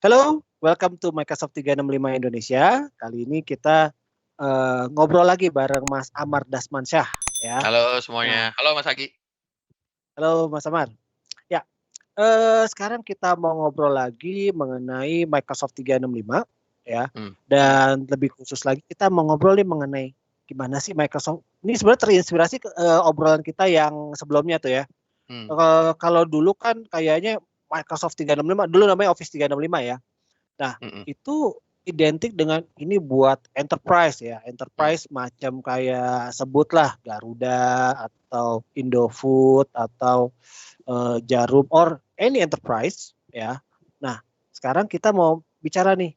Hello, welcome to Microsoft 365 Indonesia. Kali ini kita ngobrol lagi bareng Mas Amar Dasmansyah ya. Halo Nah, semuanya. Halo Mas Agi. halo Mas Amar. Ya, sekarang kita mau ngobrol lagi mengenai Microsoft 365 ya. Dan lebih khusus lagi kita mau ngobrol nih mengenai gimana sih Microsoft. Ini sebenarnya terinspirasi obrolan kita yang sebelumnya tuh ya. Kalau dulu kan kayaknya Microsoft 365 dulu namanya Office 365 ya. Nah, itu identik dengan ini buat enterprise ya. Enterprise macam kayak sebutlah Garuda atau Indofood atau Jarum or any enterprise ya. Nah, sekarang kita mau bicara nih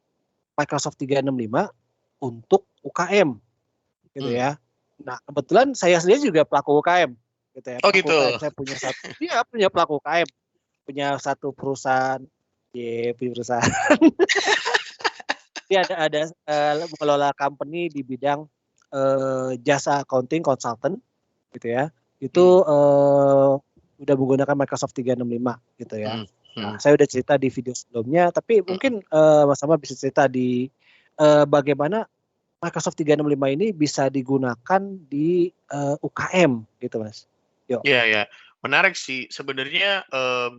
Microsoft 365 untuk UKM gitu ya. Nah, kebetulan saya sendiri juga pelaku UKM gitu ya. Oh Pelaku gitu. UKM saya punya pelaku UKM, punya satu perusahaan, punya perusahaan. Dia ada mengelola company di bidang jasa accounting consultant gitu ya. Itu udah menggunakan Microsoft 365 gitu ya. Nah, saya udah cerita di video sebelumnya, tapi mungkin Mas Amar bisa cerita di bagaimana Microsoft 365 ini bisa digunakan di UKM gitu, Mas. Yuk. Iya ya. Menarik sih. Sebenarnya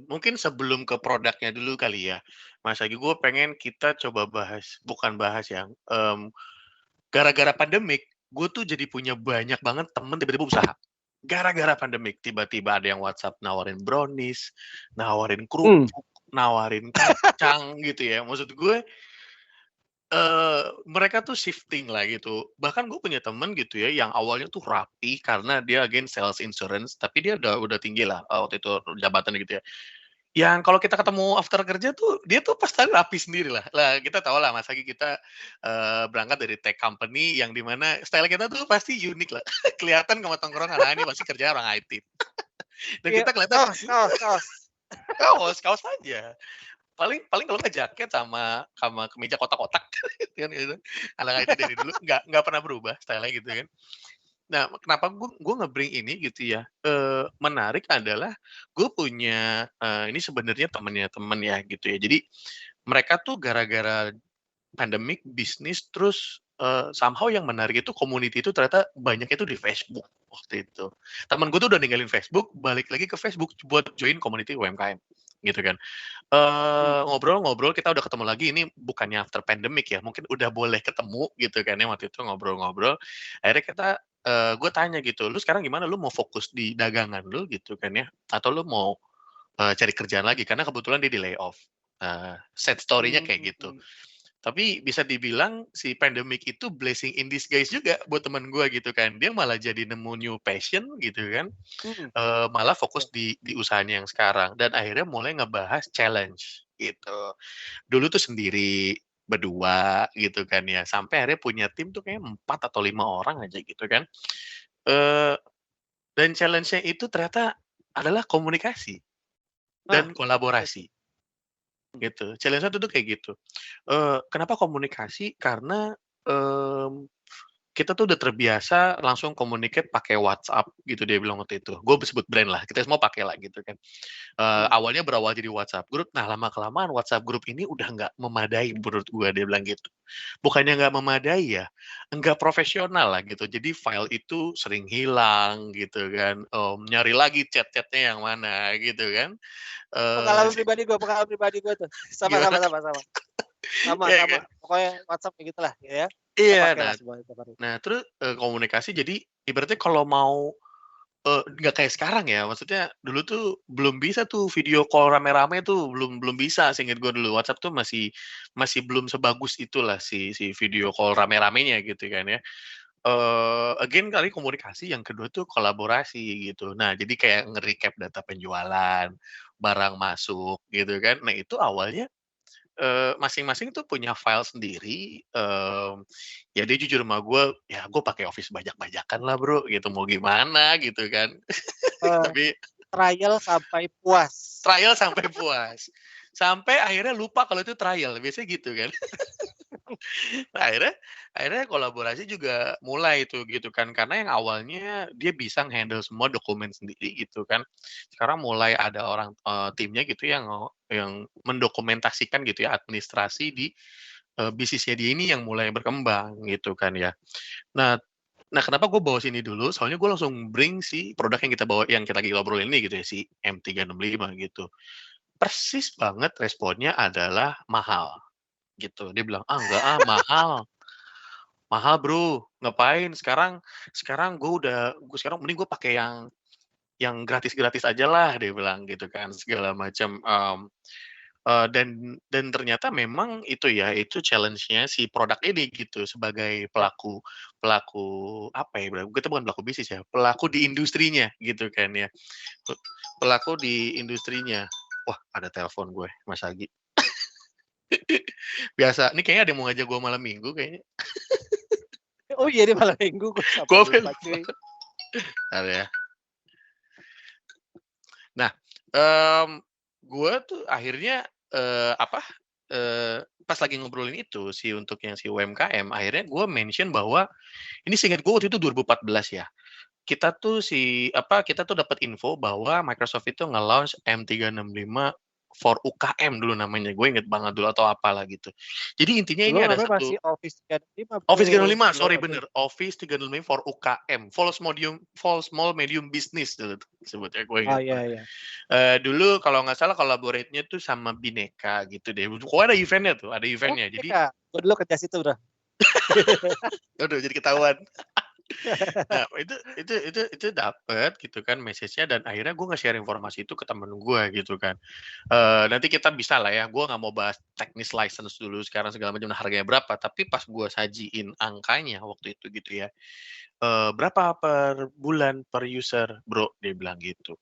mungkin sebelum ke produknya dulu kali ya. Mas Agi, gue pengen kita coba bahas, bukan bahas ya. Gara-gara pandemik, gue tuh jadi punya banyak banget temen tiba-tiba usaha. Gara-gara pandemik, tiba-tiba ada yang WhatsApp nawarin brownies, nawarin kerupuk, nawarin kacang gitu ya. Maksud gue, mereka tuh shifting lah gitu. Bahkan gue punya temen gitu ya, yang awalnya tuh rapi karena dia again sales insurance, tapi dia udah tinggi lah, waktu itu jabatan gitu ya. Yang kalau kita ketemu after kerja tuh, dia tuh pasti rapi sendiri lah. Lah kita tahu lah Mas Agi, kita, berangkat dari tech company yang di mana style kita tuh pasti unik lah. Kelihatan kalau tongkrongan, nah ini pasti kerjanya orang IT. Dan Iya, kita kelihatan kaos. kaos aja. Paling paling kalau nggak jaket sama sama kemeja kotak-kotak kan gitu. Anak IT dari dulu nggak pernah berubah style-nya gitu kan. Nah, kenapa gue nge-bring ini gitu ya, menarik adalah gue punya, ini sebenarnya temennya temen ya gitu ya. Jadi mereka tuh gara-gara pandemik bisnis terus, somehow yang menarik itu community itu ternyata banyaknya itu di Facebook waktu itu. Temen gue tuh udah ninggalin Facebook, balik lagi ke Facebook buat join community UMKM gitu kan. Ngobrol-ngobrol kita udah ketemu lagi, ini bukannya after pandemic ya, mungkin udah boleh ketemu gitu kan ya waktu itu ngobrol-ngobrol. Akhirnya kita, gue tanya gitu, "Lu sekarang gimana? Lu mau fokus di dagangan lu?" Gitu kan ya, "Atau lu mau, cari kerjaan lagi?" Karena kebetulan dia di-layoff. Sad story-nya kayak gitu. Tapi bisa dibilang si pandemic itu blessing in disguise juga buat teman gue gitu kan. Dia malah jadi nemu new passion gitu kan, malah fokus di usahanya yang sekarang dan akhirnya mulai ngebahas challenge gitu. Dulu tuh sendiri, berdua gitu kan ya, sampai akhirnya punya tim tuh kayak 4 atau 5 orang aja gitu kan. Eee, dan challenge-nya itu ternyata adalah komunikasi dan kolaborasi gitu. Challenge-nya tuh kayak gitu. Kenapa komunikasi? Karena, kita tuh udah terbiasa langsung communicate pakai WhatsApp gitu dia bilang waktu itu. Gue sebut brand lah, kita semua pakai lah gitu kan. Awalnya berawal jadi WhatsApp group, nah lama-kelamaan WhatsApp group ini udah nggak memadai menurut gue, dia bilang gitu. Bukannya nggak memadai ya, nggak profesional lah gitu. Jadi file itu sering hilang gitu kan, nyari lagi chat-chatnya yang mana gitu kan. Pengalaman pribadi gue tuh. Sama. Gimana? Ya Sama. kan? Pokoknya WhatsApp kayak gitulah ya. Kita Iya, pakai lah semua itu. terus, komunikasi jadi ibaratnya kalau mau, nggak kayak sekarang ya, maksudnya dulu tuh belum bisa tuh video call rame-rame tuh, belum belum bisa seinget gue dulu. WhatsApp tuh masih masih belum sebagus itulah si si video call rame-ramenya gitu kan ya. Again kali komunikasi, yang kedua tuh kolaborasi gitu. Nah, jadi kayak nge-recap data penjualan, barang masuk gitu kan. Nah, itu awalnya masing-masing tuh punya file sendiri, ya dia jujur sama gue, "Ya gue pakai Office bajak-bajakan lah Bro," gitu, "mau gimana?" Gitu kan. Tapi Trial sampai puas. trial sampai puas. Sampai akhirnya lupa kalau itu trial, biasanya gitu kan. Nah, akhirnya kolaborasi juga mulai tuh gitu kan, karena yang awalnya dia bisa nge-handle semua dokumen sendiri gitu kan. Sekarang mulai ada orang, timnya gitu yang mendokumentasikan gitu ya, administrasi di, bisnisnya dia ini yang mulai berkembang gitu kan ya. Nah nah kenapa gue bawa sini dulu, soalnya gue langsung bring si produk yang kita lagi ngobrolin ini gitu ya, si M365 gitu. Persis banget responnya adalah mahal gitu. Dia bilang, "Ah, enggak ah, mahal. Mahal Bro, ngapain sekarang sekarang sekarang mending gue pakai yang gratis-gratis aja lah," dia bilang gitu kan, segala macam, dan ternyata memang itu ya, itu challenge-nya si produk ini gitu, sebagai Ya, pelaku pelaku apa ya, kita bukan pelaku bisnis ya, pelaku di industrinya gitu kan ya, pelaku di industrinya. Wah, ada telepon gue, Mas Agi. Biasa, ini kayaknya ada yang mau ngajak gue malam minggu kayaknya. oh iya ini malam minggu gue sampai Gue lupa cuy. bentar ya. Nah, mmm, gue tuh akhirnya, apa, pas lagi ngobrolin itu untuk yang si UMKM, akhirnya gue mention bahwa ini seingat gue waktu itu 2014 ya, kita tuh dapat info bahwa Microsoft itu nge-launch M365 for UKM dulu namanya, gue inget banget dulu atau apalah gitu. Jadi intinya Dulu ini ada namanya satu masih Office 365 Office Bro, 365, sebelum sorry M3. bener, Office 365 for UKM, for small medium business dulu tuh disebutnya, gue Oh ingat iya banget. iya. Dulu kalau nggak salah collaborate-nya tuh sama Bineka gitu deh, pokoknya ada event-nya tuh, ada Oh event-nya. iya Jadi Kak, gue dulu kerja situ Bro. aduh jadi ketahuan. Nah, itu dapet gitu kan message-nya dan akhirnya gue nge-share informasi itu ke temen gue gitu kan. Nanti kita bisa lah ya, gue nggak mau bahas teknis license dulu sekarang segala macam, harganya berapa, tapi pas gue sajiin angkanya waktu itu gitu ya, "Berapa per bulan per user, Bro?" Dia bilang gitu.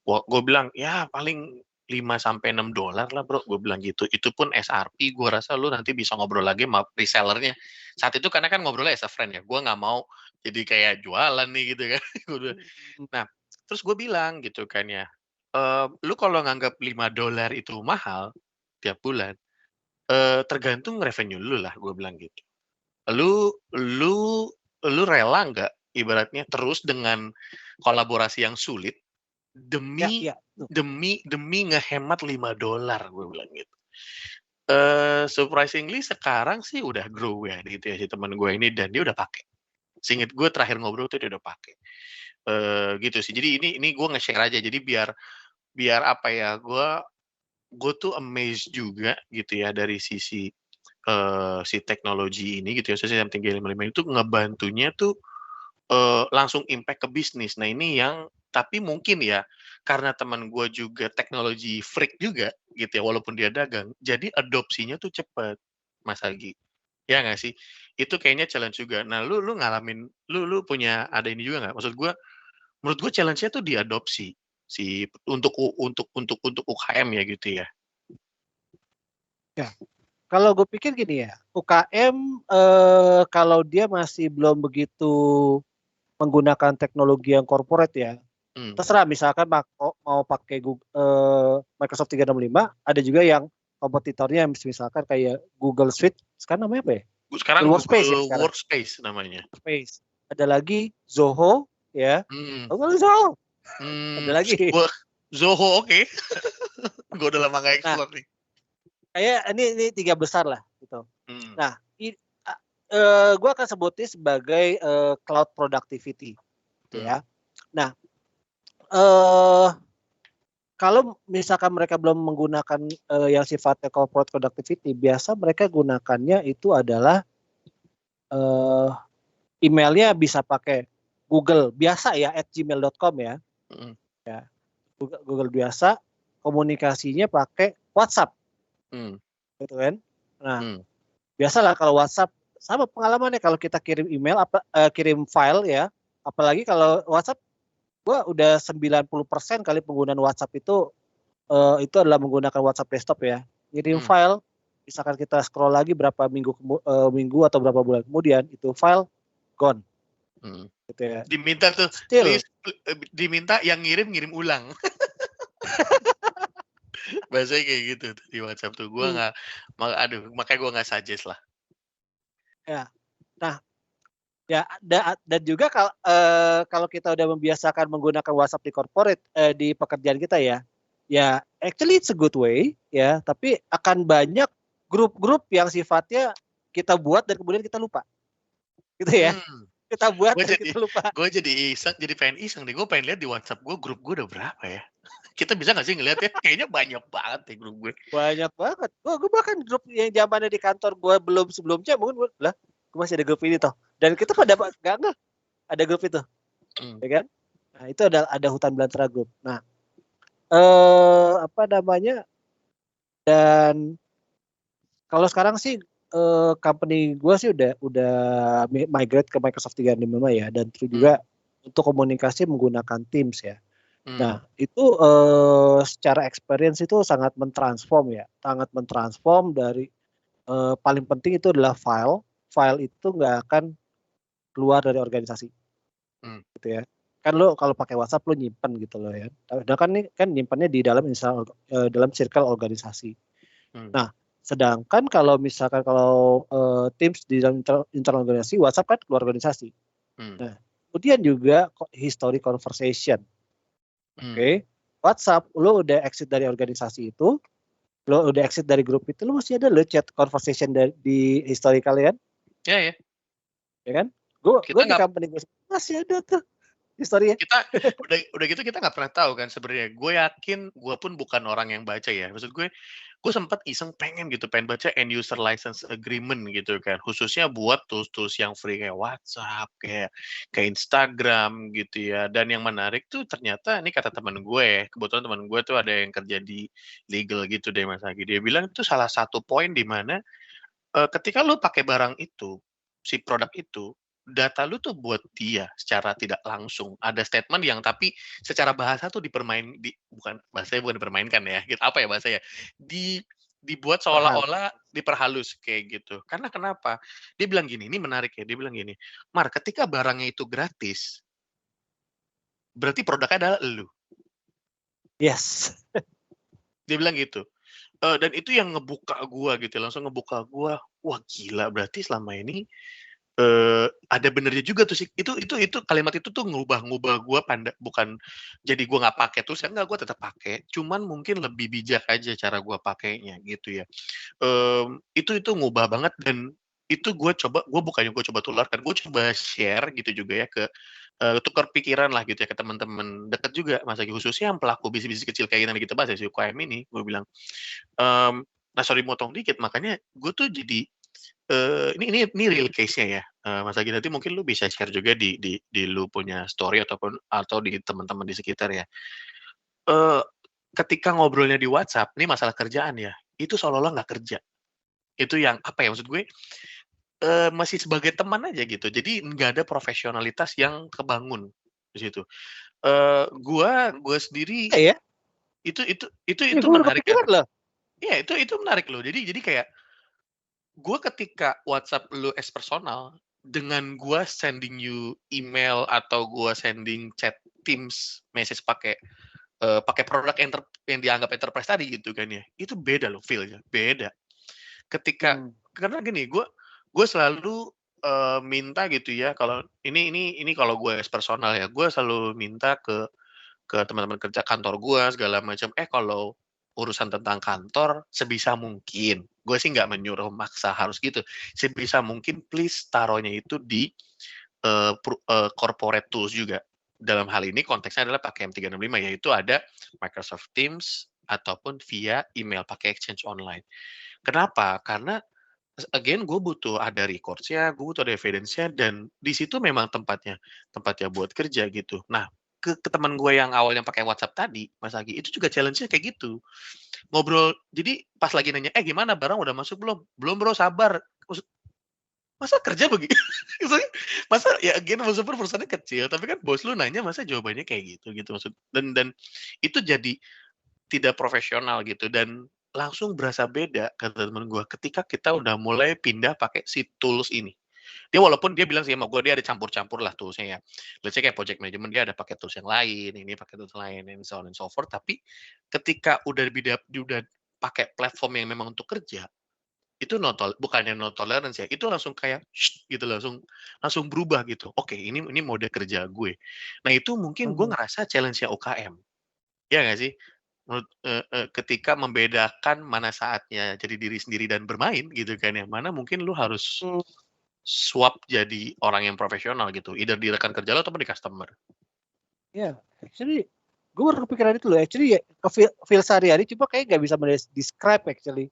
Wah, gue bilang, "Ya paling 5 sampai $6 lah Bro," gue bilang gitu. Itu pun SRP, gue rasa lu nanti bisa ngobrol lagi sama reseller-nya. Saat itu karena kan ngobrolnya as a friend ya, gue nggak mau jadi kayak jualan nih gitu kan. Nah, terus gue bilang gitu kan ya, "Lu kalau nganggap $5 itu mahal tiap bulan, tergantung revenue lu lah," gue bilang gitu. "Lu lu lu rela nggak ibaratnya terus dengan kolaborasi yang sulit Ya demi iya, tuh. demi ngehemat $5," gue bilang gitu. Surprisingly sekarang sih udah grow ya gitu ya si teman gue ini dan dia udah pakai. Seinget gue terakhir ngobrol tuh dia udah pakai. Gitu sih. Jadi ini gue nge-share aja jadi biar biar apa ya, gue tuh amazed juga gitu ya dari sisi, si teknologi ini gitu ya, khususnya yang 355 itu ngebantunya tuh langsung impact ke bisnis. Nah ini yang tapi mungkin ya, karena teman gue juga teknologi freak juga gitu ya, walaupun dia dagang, jadi adopsinya tuh cepet, Mas Agi. Ya nggak sih? Itu kayaknya challenge juga. Nah lu ngalamin lu punya ada ini juga nggak? Maksud gue, menurut gue challenge-nya tuh diadopsi, untuk UKM ya gitu ya? Ya. Kalau gue pikir gini ya, UKM kalau dia masih belum begitu menggunakan teknologi yang corporate ya, Mmm, terserah misalkan mau pakai Microsoft 365, ada juga yang kompetitornya misalkan kayak Google Suite, sekarang namanya apa ya? sekarang Google Workspace ya Google sekarang. Workspace namanya. Workspace. Ada lagi Zoho ya. Mhm, Google Zoho. Ada mmm, lagi. wah, Zoho oke. Gue udah lama nggak Nah, explore nih. kayak ini tiga besar lah gitu. Mhm, Nah, gue akan sebutnya sebagai cloud productivity, gitu mmm, ya. Nah, eh kalau misalkan mereka belum menggunakan yang sifatnya corporate productivity, biasa mereka gunakannya itu adalah eh, emailnya bisa pakai Google biasa ya @gmail.com ya, mhm, ya Google biasa, komunikasinya pakai WhatsApp, mmm, gitu kan. Nah, mmm, biasalah kalau WhatsApp sama pengalamannya kalau kita kirim email kirim file ya, apalagi kalau WhatsApp gua udah 90% kali penggunaan WhatsApp itu adalah menggunakan WhatsApp desktop ya. Ngirim mmm, file, misalkan kita scroll lagi berapa minggu atau berapa bulan kemudian itu file gone mhm. gitu ya. Diminta tuh, Still diminta yang ngirim ulang. Bahasanya kayak gitu tuh di WhatsApp tuh, gua mmm, nggak aduh makanya gua nggak suggest lah. Ya. Nah, ya dan juga kalau kita udah membiasakan menggunakan WhatsApp di corporate di pekerjaan kita ya, ya actually it's a good way ya, tapi akan banyak grup-grup yang sifatnya kita buat dan kemudian kita lupa, gitu ya. Hmm. Kita buat Gue dan jadi kita lupa. gue jadi pengen iseng deh. Gue pengen lihat di WhatsApp gue grup gue udah berapa ya. Kita bisa nggak sih ngeliat ya? Kayaknya banyak banget deh grup gue. Banyak banget. Gue bahkan grup yang zamannya di kantor gue belum sebelumnya mungkin lah, gue masih ada grup ini toh. Dan kita pada nggak ada grup itu, ya kan? Nah itu ada hutan belantara grup. Nah apa namanya? Dan kalau sekarang sih company gue sih udah migrate ke Microsoft 365 ya, dan terus juga untuk komunikasi menggunakan Teams ya. Nah itu secara experience itu sangat mentransform ya, sangat mentransform dari paling penting itu adalah file itu nggak akan keluar dari organisasi, gitu ya. Kan lo kalau pakai WhatsApp lo nyimpen gitu loh ya. Nah kan ini kan nyimpannya di dalam dalam circle organisasi. Nah, sedangkan kalau misalkan Teams di dalam internal organisasi, WhatsApp kan keluar organisasi. Nah, kemudian juga history conversation. Oke. WhatsApp lo udah exit dari organisasi itu, lo udah exit dari grup itu, lo masih ada lo chat conversation di history kalian, Ya. ya kan? Gue Kita di nggak company gue masih ada tuh historinya. kita udah gitu kita nggak pernah tahu kan sebenarnya. Gue yakin gue pun bukan orang yang baca ya. Maksud gue sempat iseng pengen baca end user license agreement gitu kan. Khususnya buat tools-tools yang free kayak WhatsApp, kayak Instagram gitu ya. Dan yang menarik tuh ternyata ini kata teman gue, kebetulan teman gue tuh ada yang kerja di legal gitu deh Mas Agi. Dia bilang itu salah satu poin di mana ketika lu pakai barang itu, si produk itu, data lu tuh buat dia secara tidak langsung. Ada statement yang tapi secara bahasa tuh bukan bahasanya bukan dipermainkan ya, gitu, apa ya bahasanya, dibuat Perhal. seolah-olah diperhalus kayak gitu. Karena kenapa? Dia bilang gini, ini menarik ya, dia bilang gini, "Mar, ketika barangnya itu gratis, berarti produknya adalah elu." Yes. Dia bilang gitu. Dan itu yang ngebuka gua gitu, langsung ngebuka gua, wah gila berarti selama ini ada benernya juga tuh sih, itu kalimat itu tuh ngubah gua bukan jadi gua nggak pakai terus ya, enggak, gua tetap pakai, cuman mungkin lebih bijak aja cara gua pakainya gitu ya. Itu ngubah banget dan itu gua bukannya gua coba tularkan, gua coba share gitu juga ya ke tukar pikiran lah gitu ya ke teman-teman deket juga Mas Lagi, khususnya yang pelaku bisnis-bisnis kecil kayak yang tadi kita bahas ya, si UKM ini, gua bilang, nah sorry motong dikit, makanya gue tuh jadi ini real case-nya ya, Mas Agi, nanti mungkin lu bisa share juga di lu punya story atau di teman-teman di sekitar ya. Eee, ketika ngobrolnya di WhatsApp, ini masalah kerjaan ya, itu seolah-olah nggak kerja. Itu yang apa ya, maksud gue, masih sebagai teman aja gitu. Jadi nggak ada profesionalitas yang kebangun di situ. Gua sendiri Ya, ya itu gue baru menarik ya. kepikiran loh. Iya, itu menarik loh. Jadi kayak gue ketika WhatsApp lu as personal, dengan gue sending you email atau gue sending chat Teams message pakai produk yang dianggap enterprise tadi gitu kan ya, itu beda loh feel-nya, beda. Ketika Hmm. karena gini, gue selalu, minta gitu ya kalau ini kalau gue as personal ya, gue selalu minta ke teman-teman kerja kantor gue segala macam, kalau urusan tentang kantor sebisa mungkin, gue sih nggak menyuruh maksa harus gitu, sebisa mungkin please taruhnya itu di, corporate tools juga. Dalam hal ini konteksnya adalah pakai M365 yaitu ada Microsoft Teams ataupun via email pakai Exchange Online. Kenapa? Karena again gue butuh ada records-nya, gue butuh ada evidence-nya dan di situ memang tempatnya buat kerja gitu. Nah, ke teman gue yang awalnya pakai WhatsApp tadi, Mas Agi, itu juga challenge-nya kayak gitu. Ngobrol jadi pas lagi nanya, gimana barang udah masuk belum?" "Belum Bro, sabar." Masa kerja begitu? Maksudnya masa ya again meskipun perusahaannya kecil, tapi kan bos lu nanya masa jawabannya kayak gitu gitu maksud dan itu jadi tidak profesional gitu dan langsung berasa beda kata temen gua ketika kita udah mulai pindah pakai si tools ini. Walaupun dia bilang sih sama gua dia ada campur-campur lah toolsnya ya. Let's say kayak project management dia ada pakai tools yang lain, ini pakai tools lain, and so on and so forth. Tapi ketika udah pakai platform yang memang untuk kerja, itu bukannya no tolerance ya, itu langsung kayak gitu, langsung berubah gitu. Oke, ini mode kerja gue. Nah itu mungkin gue ngerasa challenge-nya UKM. Ya nggak sih? Ketika membedakan mana saatnya jadi diri sendiri dan bermain gitu kan ya, mana mungkin lu harus Hmm, swap jadi orang yang profesional gitu, either di rekan kerja lo ataupun di customer. ya, actually gue baru kepikiran itu loh. Actually ya, feel sehari-hari cuma kayak nggak bisa describe actually.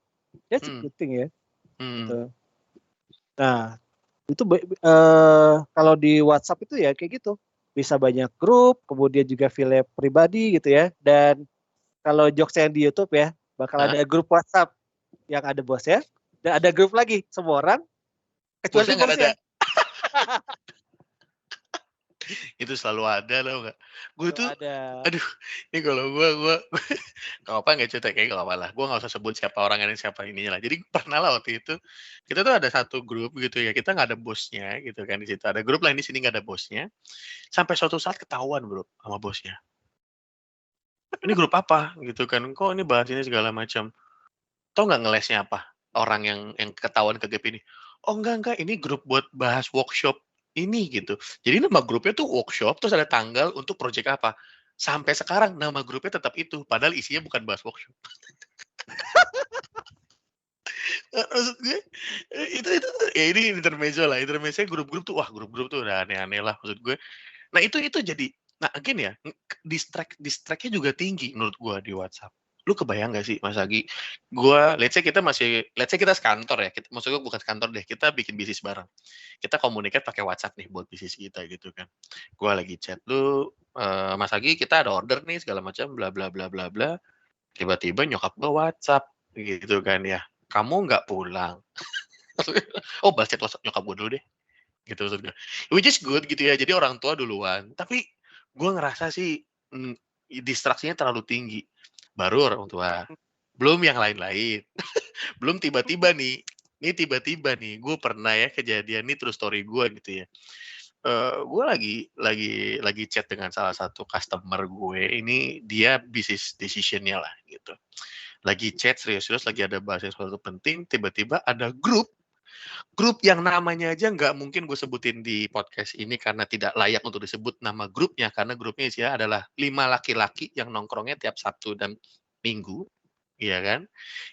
That's a good thing ya. Gitu. Nah, itu kalau di WhatsApp itu ya kayak gitu. Bisa banyak grup, kemudian juga file pribadi gitu ya. Dan kalau jokes yang di YouTube ya, bakal ada grup WhatsApp yang ada bosnya, dan ada grup lagi semua orang kecuali Bosnya nggak ada. bosnya. Itu selalu ada loh nggak? Gue tuh, Ada. aduh, ini kalau gue nggak apa nggak cerita kayak nggak apa lah. Gue nggak usah sebut siapa orangnya dan siapa ininya lah. Jadi pernah lah waktu itu kita tuh ada satu grup gitu ya. Kita nggak ada bosnya gitu kan di situ. Ada grup lain di sini nggak ada bosnya. Sampai suatu saat ketahuan bro sama bosnya. Ini grup apa gitu kan? Kok ini bahas ini segala macam. Tahu nggak ngelesnya apa? Orang yang ketahuan ke gap ini. Oh enggak, ini grup buat bahas workshop ini gitu. Jadi nama grupnya tuh workshop, terus ada tanggal untuk project apa. Sampai sekarang nama grupnya tetap itu, padahal isinya bukan bahas workshop. Maksud gue, itu ya ini intermezzo lah, intermezzo grup-grup tuh, wah grup-grup tuh udah aneh-aneh lah maksud gue. Nah itu jadi, nah again ya, distract-nya juga tinggi menurut gue di WhatsApp. Lu kebayang gak sih Mas Agi, let's say kita sekantor ya, maksud gue bukan sekantor deh, kita bikin bisnis bareng. Kita komunikasi pakai WhatsApp nih buat bisnis kita gitu kan. Gue lagi chat lu, Mas Agi kita ada order nih segala macam bla bla bla bla bla. Tiba-tiba nyokap gue WhatsApp gitu kan ya. Kamu nggak pulang. Oh, balas chat WhatsApp nyokap gue dulu deh. Gitu maksud gue. Which is good gitu ya. Jadi orang tua duluan. Tapi gue ngerasa sih distraksinya terlalu tinggi. Baru orang tua. Belum yang lain-lain. Belum tiba-tiba nih. Ini tiba-tiba nih, gue pernah ya kejadian nih true story gue gitu ya. Gue lagi chat dengan salah satu customer gue, ini dia business decision-nya lah gitu. Lagi chat serius-serius, lagi ada bahas sesuatu penting, tiba-tiba ada grup yang namanya aja nggak mungkin gue sebutin di podcast ini karena tidak layak untuk disebut nama grupnya, karena grupnya isinya adalah 5 laki-laki yang nongkrongnya tiap Sabtu dan Minggu, iya kan?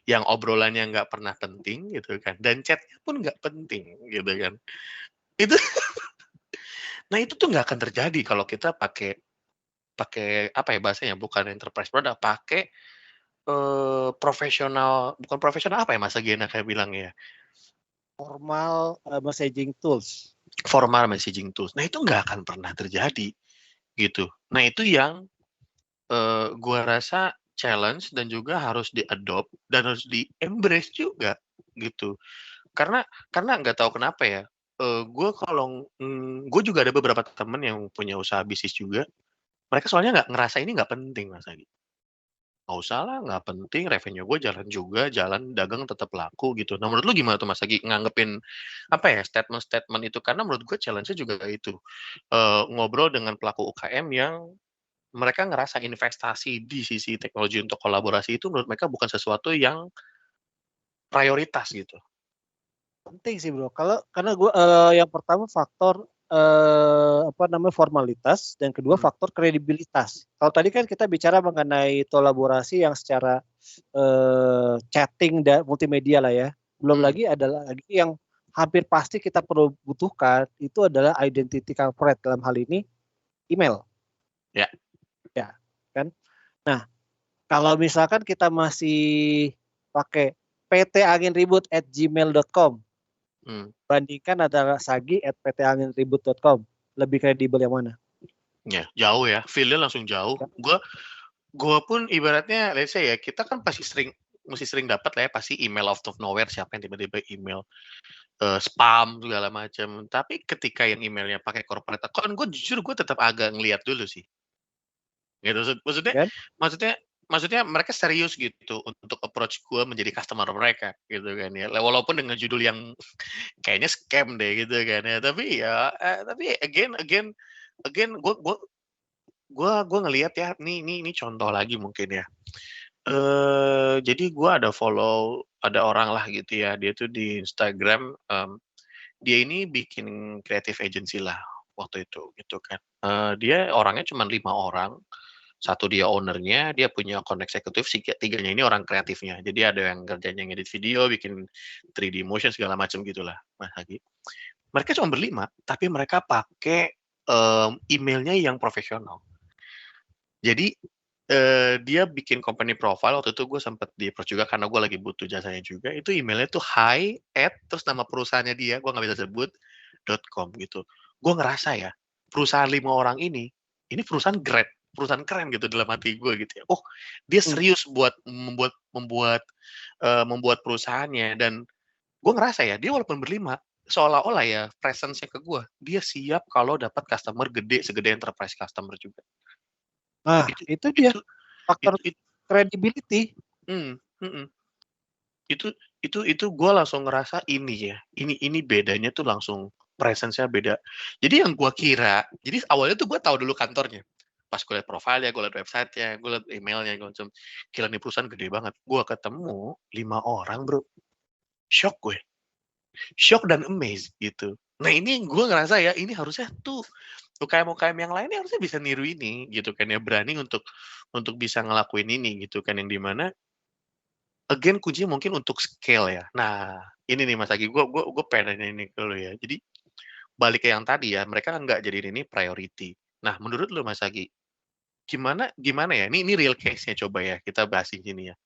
Yang obrolannya nggak pernah penting gitu kan, dan chatnya pun nggak penting gitu kan. Itu nah itu tuh nggak akan terjadi kalau kita pakai apa ya bahasanya, bukan enterprise product, pakai, bukan profesional apa ya Mas Agi enaknya bilangnya ya? Formal messaging tools. Formal messaging tools. Nah itu nggak akan pernah terjadi, gitu. Nah itu yang, gua rasa challenge dan juga harus di-adopt dan harus di-embrace juga, gitu. Karena nggak tahu kenapa ya, gue juga ada beberapa temen yang punya usaha bisnis juga, mereka soalnya nggak ngerasa ini nggak penting Mas Agi. Nggak usah lah, nggak penting, revenue gue jalan juga, dagang tetap laku gitu. Nah menurut lu gimana tuh Mas Agi nganggepin, apa ya, statement-statement itu? Karena menurut gue challenge-nya juga itu, ngobrol dengan pelaku UKM yang mereka ngerasa investasi di sisi teknologi untuk kolaborasi itu menurut mereka bukan sesuatu yang prioritas gitu. Penting sih bro. Karena gue yang pertama faktor formalitas, dan kedua faktor kredibilitas. Kalau tadi kan kita bicara mengenai kolaborasi yang secara chatting dan multimedia lah ya. Belum lagi adalah lagi yang hampir pasti kita perlu butuhkan itu adalah identity corporate, dalam hal ini email. Ya. Ya, kan? Nah, kalau misalkan kita masih pakai ptanginribut@gmail.com bandingkan adalah sagi@ptanginribut.com, lebih kredibel yang mana? Ya, jauh ya, feel-nya langsung jauh. Gue pun ibaratnya, let's say ya, kita kan mesti sering dapat lah ya, pasti email out of nowhere, siapa yang tiba-tiba email spam segala macam. Tapi ketika yang emailnya pakai corporate account, gue tetap agak ngelihat dulu sih. Gitu, maksudnya mereka serius gitu untuk approach gue menjadi customer mereka gitu kan ya. Walaupun dengan judul yang kayaknya scam deh gitu kan ya. Tapi again gue ngelihat ya, ini contoh lagi mungkin ya. Jadi gue ada follow ada orang lah gitu ya, dia tuh di Instagram, dia ini bikin creative agency lah waktu itu gitu kan. Dia orangnya cuma 5 orang, satu dia ownernya, dia punya account eksekutif, tiganya ini orang kreatifnya. Jadi ada yang kerjanya ngedit video, bikin 3D motion segala macam gitulah, Mas Hagi. Mereka cuma berlima, tapi mereka pakai emailnya yang profesional. Jadi dia bikin company profile, waktu itu gue sempet di-approach juga karena gue lagi butuh jasanya juga, itu emailnya tuh hi, terus nama perusahaannya dia, gue nggak bisa sebut, .com gitu. Gue ngerasa ya, perusahaan 5 orang ini perusahaan perusahaan keren gitu dalam hati gue gitu ya. Oh, dia serius buat membuat perusahaannya, dan gue ngerasa ya, dia walaupun berlima, seolah-olah ya presence-nya ke gue, dia siap kalau dapat customer gede, segede enterprise customer juga. Nah, itu dia faktor credibility. Itu gue langsung ngerasa ini bedanya tuh langsung presence-nya beda. Jadi yang gue kira, jadi awalnya tuh gue tahu dulu kantornya. Pas gue liat profile-nya, gue liat website-nya, gue liat emailnya, gue langsung, gila nih perusahaan gede banget. Gue ketemu 5 orang bro, shock gue. Shock dan amazed gitu. Nah ini gue ngerasa ya, ini harusnya tuh UKM-UKM yang lainnya harusnya bisa niru ini gitu kan ya, berani untuk bisa ngelakuin ini gitu kan, yang dimana again kuncinya mungkin untuk scale ya. Nah ini nih Mas Agi, gue pengen nanya ini ke lu ya. Jadi balik ke yang tadi ya, mereka nggak jadiin ini priority. Nah menurut lu Mas Agi, gimana ya, ini real case-nya coba ya kita bahas di sini ya.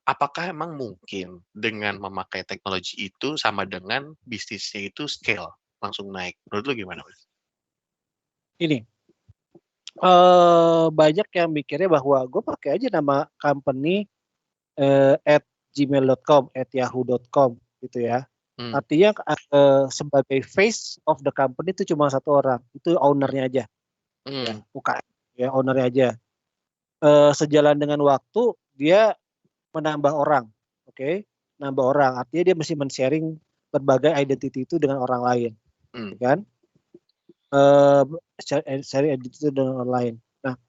Apakah emang mungkin dengan memakai teknologi itu sama dengan bisnisnya itu scale, langsung naik? Menurut lu gimana, Mas? Ini, banyak yang mikirnya bahwa gue pakai aja nama company @gmail.com, @yahoo.com gitu ya. Artinya sebagai face of the company itu cuma satu orang, itu ownernya aja, ya, UKM, ya ownernya aja. Sejalan dengan waktu dia menambah orang, oke, nambah orang, artinya dia mesti men-sharing berbagai identity itu dengan orang lain, kan? Sharing identity itu dengan orang lain. Nah,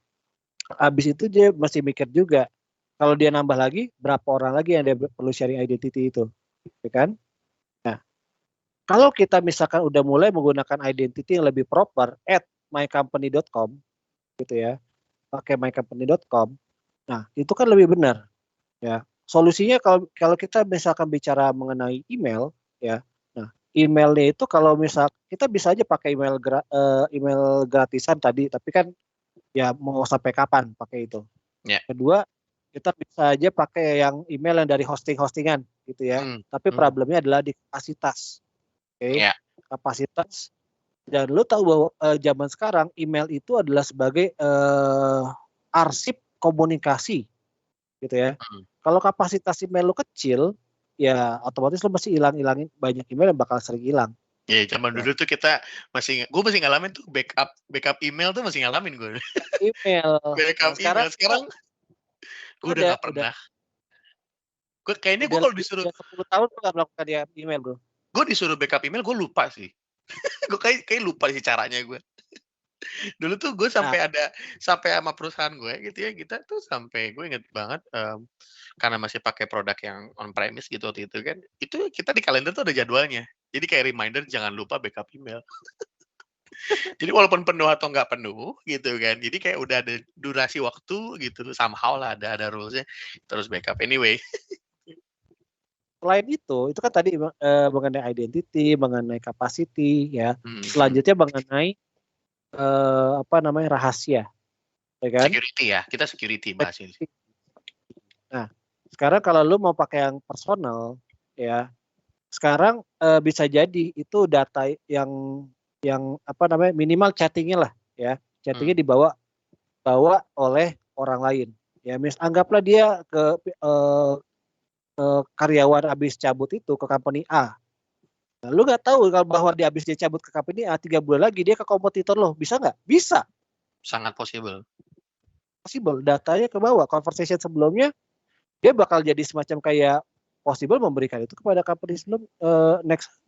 habis itu dia mesti mikir juga, kalau dia nambah lagi, berapa orang lagi yang dia perlu sharing identity itu, ya kan? Nah, kalau kita misalkan udah mulai menggunakan identity yang lebih proper, @mycompany.com, gitu ya, pakai mycompany.com, nah itu kan lebih benar, ya. Solusinya kalau kita misalkan bicara mengenai email, ya, nah emailnya itu kalau misal kita bisa aja pakai email gratisan tadi, tapi kan ya mau sampai kapan pakai itu. Kedua, kita bisa aja pakai yang email yang dari hostingan gitu ya. Tapi problemnya adalah di kapasitas. Oke. Kapasitas. Dan lu tahu bahwa zaman sekarang email itu adalah sebagai arsip komunikasi gitu ya. Kalau kapasitas email lu kecil, ya otomatis lu mesti hilangin banyak email yang bakal sering hilang. Ya, zaman dulu tuh gue masih ngalamin tuh backup email tuh masih ngalamin gue. Email. Backup email sekarang gue udah nggak pernah. Kayaknya gue kalau disuruh 10 tahun gue nggak melakukan email bro. Gue disuruh backup email gue lupa sih. Gue kayak lupa sih caranya gue. Dulu tuh gue sampai sama perusahaan gue gitu ya, kita tuh sampai gue inget banget karena masih pakai produk yang on premise gitu waktu itu kan, itu kita di kalender tuh ada jadwalnya. Jadi kayak reminder jangan lupa backup email. Jadi walaupun penuh atau nggak penuh gitu kan, jadi kayak udah ada durasi waktu gitu, somehow lah ada rules-nya, terus backup anyway. Selain itu kan tadi mengenai identity, mengenai capacity ya. Selanjutnya mengenai rahasia, ya kan? Security ya, kita security bahas ini. Nah, sekarang kalau lu mau pakai yang personal, ya, sekarang bisa jadi itu data yang minimal chattingnya lah, ya, chattingnya dibawa oleh orang lain, ya, anggaplah dia ke karyawan habis cabut itu ke company A. Nah, lu nggak tahu kalau bahwa dia habis dia cabut ke company A 3 bulan lagi dia ke kompetitor lo, bisa nggak? Bisa. Sangat possible. Datanya ke bawah, conversation sebelumnya dia bakal jadi semacam kayak possible memberikan itu kepada company sebelum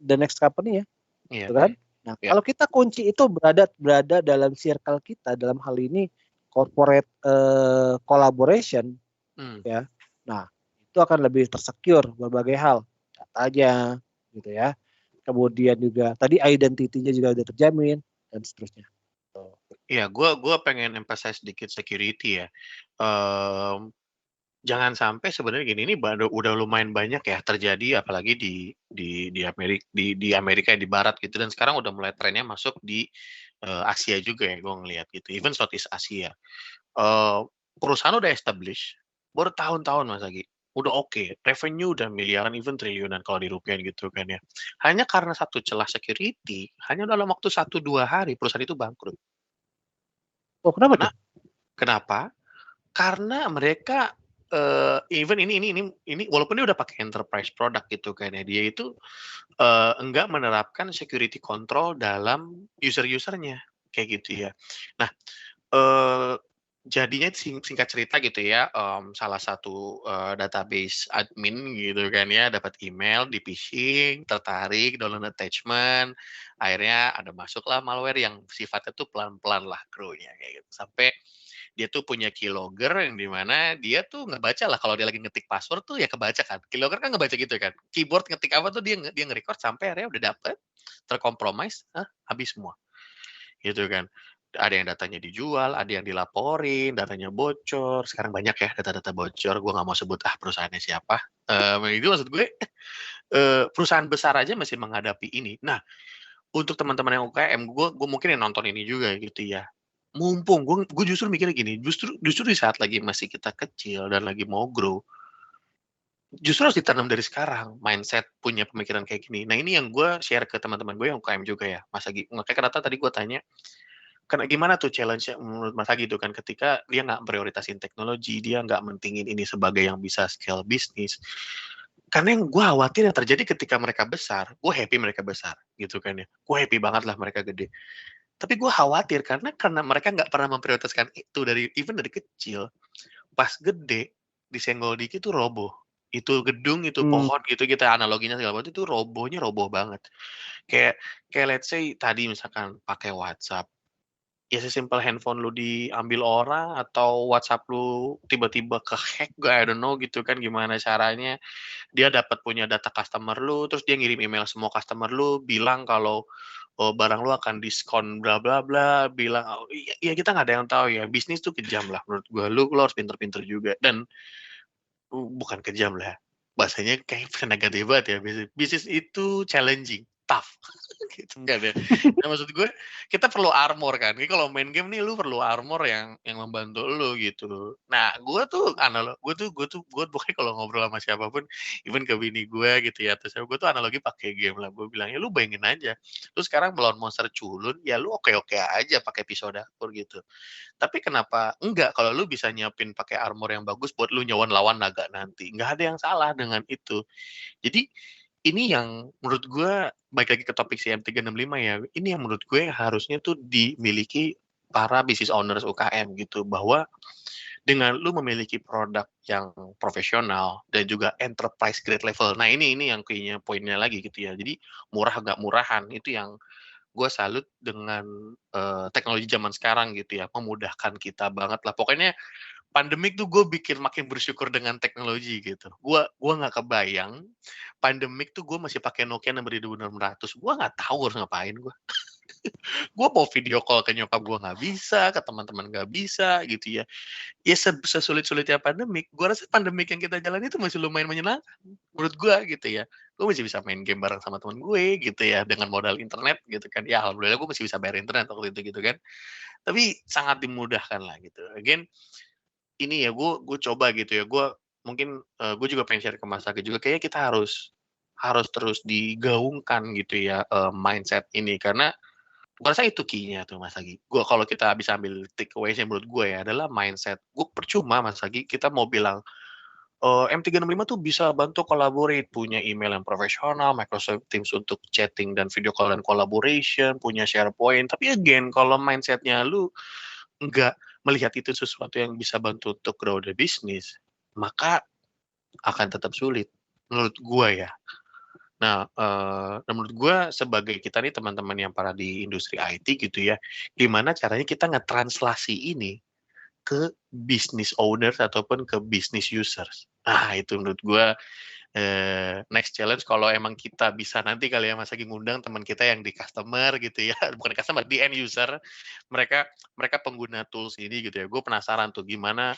the next company ya. Iya. Gitu kan? Nah, kalau kita kunci itu berada dalam circle kita, dalam hal ini corporate collaboration, ya. Nah, itu akan lebih tersecure berbagai hal, datanya gitu ya. Kemudian juga tadi identity-nya juga udah terjamin dan seterusnya. Iya, gua pengen emphasize sedikit security ya. Mmm, Jangan sampai sebenarnya gini, ini udah lumayan banyak ya terjadi apalagi di Amerika di barat gitu dan sekarang udah mulai trennya masuk di, Asia juga ya gua ngelihat gitu, even Southeast Asia. Eee, Perusahaan udah establish, bertahun-tahun Mas Lagi, udah oke, revenue udah miliaran, even triliunan kalau dirupiahin gitu kan ya. Hanya karena satu celah security, hanya dalam waktu 1, 2 hari perusahaan itu bangkrut. Oh, kenapa Kena tuh? Kenapa? Karena mereka, even ini walaupun dia udah pakai enterprise product gitu kan ya, dia itu, enggak menerapkan security control dalam user-user-nya, kayak gitu ya. Nah, Eee, jadinya singkat cerita gitu ya, salah satu, database admin gitu kan ya, dapat email, di-phishing, tertarik, download attachment, akhirnya ada masuklah malware yang sifatnya tuh pelan-pelan lah grow-nya kayak gitu. Sampai dia tuh punya keylogger yang di mana dia tuh ngebaca lah kalau dia lagi ngetik password tuh ya kebaca kan. Keylogger kan ngebaca gitu kan. Keyboard ngetik apa tuh dia nge-record sampai akhirnya udah dapet, terkompromise, habis semua. Gitu kan. Ada yang datanya dijual, ada yang dilaporin, datanya bocor, sekarang banyak ya data-data bocor, gue nggak mau sebut perusahaannya siapa. Itu maksud gue, perusahaan besar aja masih menghadapi ini. Nah, untuk teman-teman yang UKM, gue mungkin yang nonton ini juga gitu ya. Mumpung gue justru mikirnya gini, justru justru di saat lagi masih kita kecil dan lagi mau grow, justru harus ditanam dari sekarang, mindset punya pemikiran kayak gini. Nah, ini yang gue share ke teman-teman gue yang UKM juga ya, Mas Agi. Makanya kenapa tadi gue tanya, karena gimana tuh challenge-nya menurut Mas Agi itu kan ketika dia nggak prioritasin teknologi, dia nggak mentingin ini sebagai yang bisa scale bisnis. Karena yang gue khawatir yang terjadi ketika mereka besar, gue happy mereka besar gitu kan ya. Gue happy banget lah mereka gede. Tapi gue khawatir karena mereka nggak pernah memprioritaskan itu dari even dari kecil. Pas gede, disenggol dikit tuh roboh. Itu gedung, itu Mmm, pohon gitu kita analoginya segala macam itu robohnya roboh banget. Kayak kayak let's say tadi misalkan pakai WhatsApp, ya sesimpel handphone lu diambil orang atau WhatsApp lu tiba-tiba ke-hack, I don't know gitu kan gimana caranya, dia dapat punya data customer lu, terus dia ngirim email semua customer lu bilang kalau, barang lu akan diskon bla bla bla, bilang ya kita nggak ada yang tahu ya, bisnis tuh kejam lah menurut gua, lu harus pinter-pinter juga dan bukan kejam lah, bahasanya kayak negatif banget ya, bisnis itu challenging, tough gitu kan ya. Nah maksud gue, kita perlu armor kan, ini kalau main game nih lu perlu armor yang membantu lu gitu. Nah gue tuh pokoknya kalau ngobrol sama siapapun, even ke bini gue gitu ya, terus gue tuh analogi pakai game lah, gue bilang, "Ya lu bayangin aja, lu sekarang melawan monster culun, ya lu oke-oke aja pakai pisau dapur gitu. Tapi kenapa enggak kalau lu bisa nyiapin pakai armor yang bagus buat lu nyawan lawan naga nanti, nggak ada yang salah dengan itu. Jadi, ini yang menurut gue balik lagi ke topik si M365 ya, ini yang menurut gue harusnya tuh dimiliki para business owners UKM gitu, bahwa dengan lu memiliki produk yang profesional dan juga enterprise grade level. Nah ini yang kayaknya poinnya lagi gitu ya. Jadi murah nggak murahan itu yang gue salut dengan, teknologi zaman sekarang gitu ya, memudahkan kita banget lah. Pokoknya pandemik tuh gue bikin makin bersyukur dengan teknologi gitu. Gua nggak kebayang pandemik tuh gue masih pakai Nokia 6600, gue nggak tahu harus ngapain gue. Gue mau video call ke nyokap gue nggak bisa, ke teman-teman nggak bisa gitu ya. Ya sesulit-sulitnya pandemik, gue rasa pandemik yang kita jalani itu masih lumayan menyenangkan menurut gue gitu ya. Gue masih bisa main game bareng sama teman gue gitu ya, dengan modal internet gitu kan. Ya alhamdulillah gue masih bisa bayar internet waktu itu gitu kan. Tapi sangat dimudahkan lah gitu. Again, ini ya gue coba gitu ya, gue mungkin, gue juga pengen share ke Mas Aga juga, kayaknya kita harus harus terus digaungkan gitu ya, mindset ini karena gue rasa itu key-nya tuh Mas Agi. Kalau kita bisa ambil takeaways-nya menurut gue ya adalah mindset. Gue percuma Mas Agi kita mau bilang, M365 tuh bisa bantu collaborate, punya email yang profesional, Microsoft Teams untuk chatting dan video call dan collaboration, punya SharePoint, tapi again kalau mindset-nya lu nggak melihat itu sesuatu yang bisa bantu untuk grow the business, maka akan tetap sulit, menurut gua ya. Nah, menurut gua sebagai kita nih teman-teman yang para di industri IT gitu ya, gimana caranya kita ngetranslasi ini ke business owners ataupun ke business users. Nah, itu menurut gue next challenge kalau emang kita bisa nanti kali ya Mas Agi ngundang teman kita yang di customer gitu ya, bukan customer, di end user, mereka mereka pengguna tools ini gitu ya. Gue penasaran tuh gimana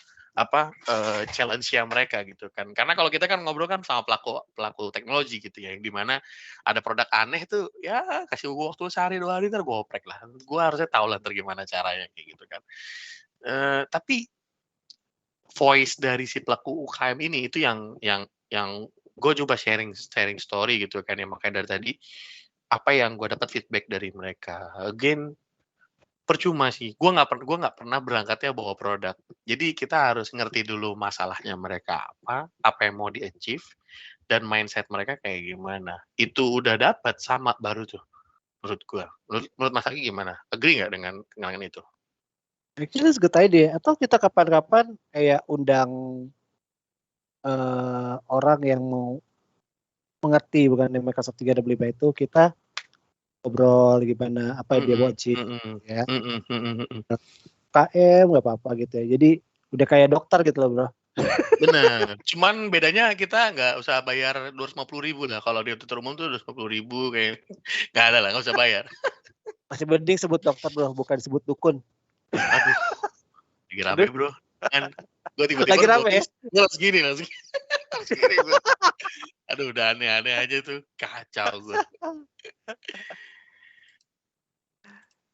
challenge-nya mereka gitu kan. Karena kalau kita kan ngobrol kan sama pelaku teknologi gitu ya, yang dimana ada produk aneh tuh ya kasih gue waktu sehari 2 hari ntar gue oprek lah. Gue harusnya tahu lah ntar gimana caranya kayak gitu kan. Tapi voice dari si pelaku UKM ini itu yang gue coba sharing story gitu kan ya, makanya dari tadi apa yang gue dapat feedback dari mereka. Again, percuma sih. Gue nggak pernah berangkatnya bawa produk. Jadi kita harus ngerti dulu masalahnya mereka apa yang mau di-achieve, dan mindset mereka kayak gimana. Itu udah dapat sama baru tuh menurut gue. Menurut Mas Aki gimana? Agree nggak dengan itu? Actually it's good idea. Atau kita kapan-kapan kayak undang orang yang mau mengerti bukan di Microsoft 365 itu, kita ngobrol gimana apa yang dia mau achieve ya. KM nggak apa-apa gitu ya. Jadi udah kayak dokter gitu loh bro. Benar. Cuman bedanya kita nggak usah bayar 250.000 lah. Kalau di dokter umum tuh 250.000 kayak nggak ada lah, nggak usah bayar. Masih mending sebut dokter bro, bukan sebut dukun. Aduh, lagi rame bro. Kan gue tiba-tiba lagi rame ya? Gue langsung gini. Gue. Aduh, udah aneh-aneh aja tuh. Kacau gue.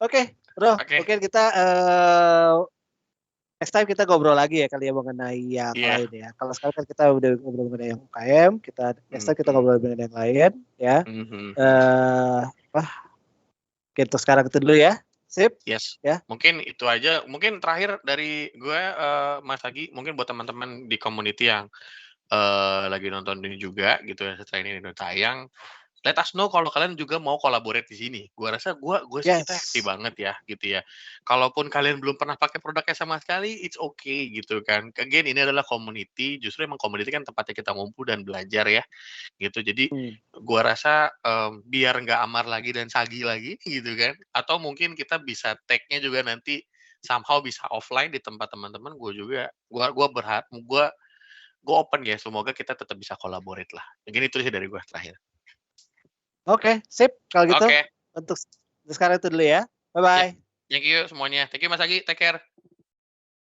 Oke, bro. Mungkin kita next time kita ngobrol lagi ya kali ya mengenai yang lain ya. Kalau sekarang kan kita udah ngobrol mengenai yang UKM, kita next time kita ngobrol mengenai yang lain ya. Oke, untuk sekarang itu dulu ya. Sip. Yes. Ya. Mungkin itu aja. Mungkin terakhir dari gue, Mas Agi, mungkin buat teman-teman di community yang lagi nonton ini juga gitu ya, setelah ini udah tayang, let us know kalau kalian juga mau collaborate di sini. Gua rasa kita happy banget ya gitu ya. Kalaupun kalian belum pernah pakai produknya sama sekali, it's okay gitu kan. Again, ini adalah community, justru emang community kan tempatnya kita ngumpul dan belajar ya gitu. Jadi gua rasa biar nggak amar lagi dan sagi lagi gitu kan. Atau mungkin kita bisa tag-nya juga nanti somehow bisa offline di tempat teman-teman. Gue open ya, semoga kita tetap bisa collaborate lah. Mungkin itu sih dari gue terakhir. Oke, sip. Kalau gitu untuk sekarang itu dulu ya. Bye-bye. Thank you semuanya. Thank you Mas Agi, take care.